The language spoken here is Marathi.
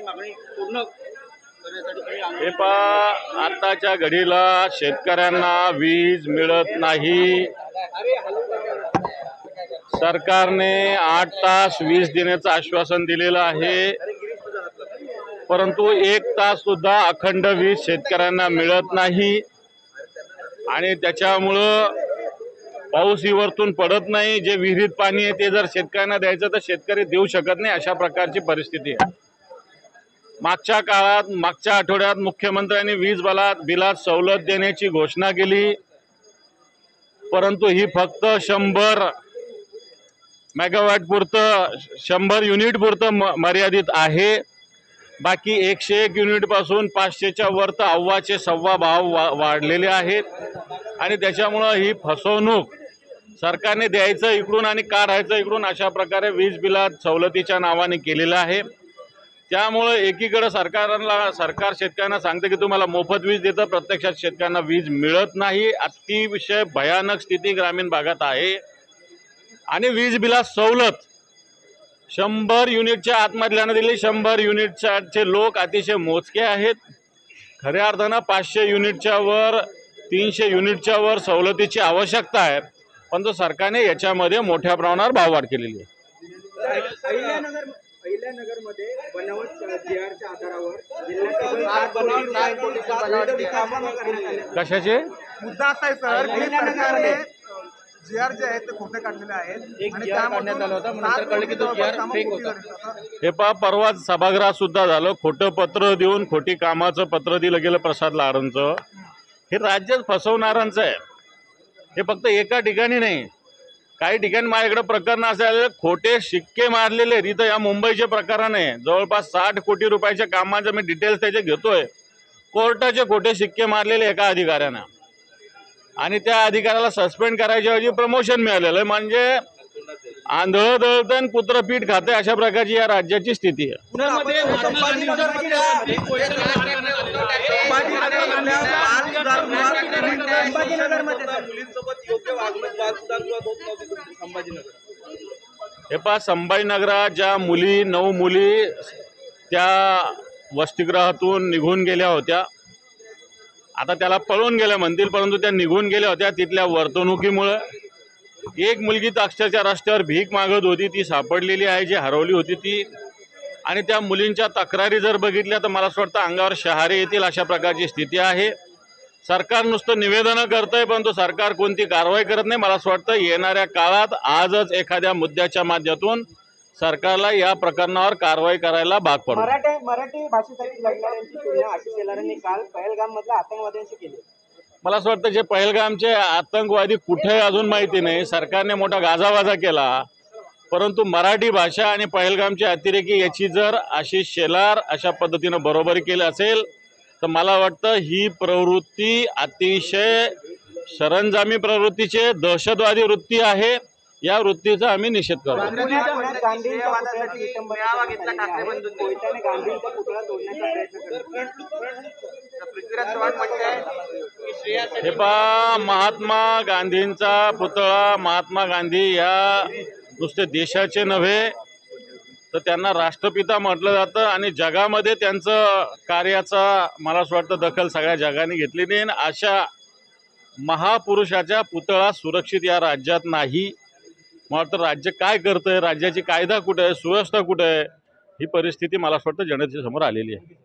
मागणी पूर्ण हे पहा, आताच्या घडीला शेतकऱ्यांना वीज मिळत नाही। सरकारने 8 तास वीज देण्याचं आश्वासन दिलेलं आहे, परंतु 1 तास सुद्धा अखंड वीज शेतकऱ्यांना मिळत नाही आणि त्याच्यामुळं पाऊस वरतून पडत नाही। जे विहिरीत पाणी आहे ते जर शेतकऱ्यांना द्यायचं तर शेतकरी देऊ शकत नाही, अशा प्रकारची परिस्थिती आहे। मागच्या काळात मागच्या आठवड्यात मुख्यमंत्र्यांनी वीज बिलात सवलत देण्याची घोषणा केली, परंतु ही फक्त 100 मेगावॅट पुरतं 100 युनिट पुरतं मर्यादित आहे। बाकी 101 युनिट पासून 500च्या वर तर अव्वाचे सव्वा भाव वाढलेले आहेत आणि त्याच्यामुळं ही फसवणूक सरकारने द्यायचं इकडून आणि काढायचं इकडून अशा प्रकारे वीज बिलात सवलतीच्या नावाने केलेलं आहे। त्यामुळे एकीकडे सरकार शेतकऱ्यांना सांगते की तुम्हाला मोफत वीज देतं, प्रत्यक्षात शेतकऱ्यांना वीज मिळत नाही। अतिशय भयानक स्थिती ग्रामीण भागात आहे आणि वीज बिलात सवलत 100 युनिटच्या आतमधल्यानं दिली। 100 युनिटचे लोक अतिशय मोजके आहेत। खऱ्या अर्थानं 500 युनिटच्या वर 300 युनिटच्या वर सवलतीची आवश्यकता आहे, परंतु सरकारने याच्यामध्ये मोठ्या प्रमाणावर भाववाढ केलेली आहे। अहिल्यानगरमध्ये बनावट जीआरच्या आधारावर कशाचे मुद्दा असा आहे सर की सरकारने जीआर जे आहेत ते खोटे काढलेले आहेत आणि त्यामधून आलं होतं, नंतर कळलं की तो जीआर फेक होता। हे पहा, परवा सभागृहात सुद्धा झालं, खोटं पत्र देऊन खोटी कामाचं पत्र दिलं गेलं प्रसाद लाडांचं। हे राज्यच फसवणाऱ्यांचं आहे। हे फक्त एका ठिकाणी नाही, काही ठिकाणी माझ्याकडे प्रकरण असे खोटे शिक्के मारलेले। इथं या मुंबईचे प्रकरण आहे, जवळपास 60 कोटी रुपयाच्या कामाचे मी डिटेल्स त्याचे घेतोय। कोर्टाचे खोटे शिक्के मारलेले एका अधिकाऱ्यानं आणि त्या अधिकाऱ्याला सस्पेंड करायच्या ऐवजी प्रमोशन मिळालेलं आहे। म्हणजे आंधळ दळतन कुत्र पीठ खाते, अशा प्रकारची या राज्याची स्थिती आहे। हे पहा, संभाजीनगरात ज्या 9 मुली त्या वसतिगृहातून निघून गेल्या होत्या, आता त्याला पळून गेल्या म्हणतील, परंतु त्या निघून गेल्या होत्या तिथल्या वर्तणुकीमुळे। एक मुलगी तर अक्षरशः रस्त्यावर भीक मागत होती, ती सापडलेली आहे, जी हरवली होती ती। आणि त्या मुलींच्या तक्रारी जर बघितल्या तर मला असं वाटतं अंगावर शहारे येतील, अशा प्रकारची स्थिती आहे। सरकार नुसतं निवेदनं करतंय, परंतु सरकार कोणती कारवाई करत नाही। मला असं वाटतं येणाऱ्या काळात आजच एखाद्या मुद्द्याच्या माध्यमातून सरकारला या प्रकरणावर कारवाई करायला भाग पडू। मराठी भाषेसाठी लढणाऱ्यांची तुलना आशिष शेलारांनी काल पहलगाम मधल्या आतंकवाद्यांशी केली। मला असं वाटतं जे पहलगामचे आतंकवादी कुठे अजून माहिती नाही, सरकारने मोठा गाजावाजा केला, परंतु मराठी भाषा आणि पहलगामचे अतिरेकी याची जर आशिष शेलार अशा पद्धतीनं बरोबरी केली असेल तर मला वाटतं ही प्रवृत्ती अतिशय सरंजामी प्रवृत्तीचे दहशतवादी वृत्ती आहे। या वृत्तीचा आम्ही निषेध करतो। हे पहा, महात्मा गांधींचा पुतळा, महात्मा गांधी या नुसते देशाचे नव्हे तर त्यांना राष्ट्रपिता म्हटलं जातं आणि जगामध्ये त्यांचं कार्याचा मला असं वाटतं दखल सगळ्या जगाने घेतली नाही। अशा महापुरुषाच्या पुतळा सुरक्षित या राज्यात नाही। मला वाटतं राज्य काय करतंय, राज्याची कायदा कुठे आहे, सुव्यवस्था कुठे आहे, ही परिस्थिती मला असं वाटतं जनतेसमोर आलेली आहे।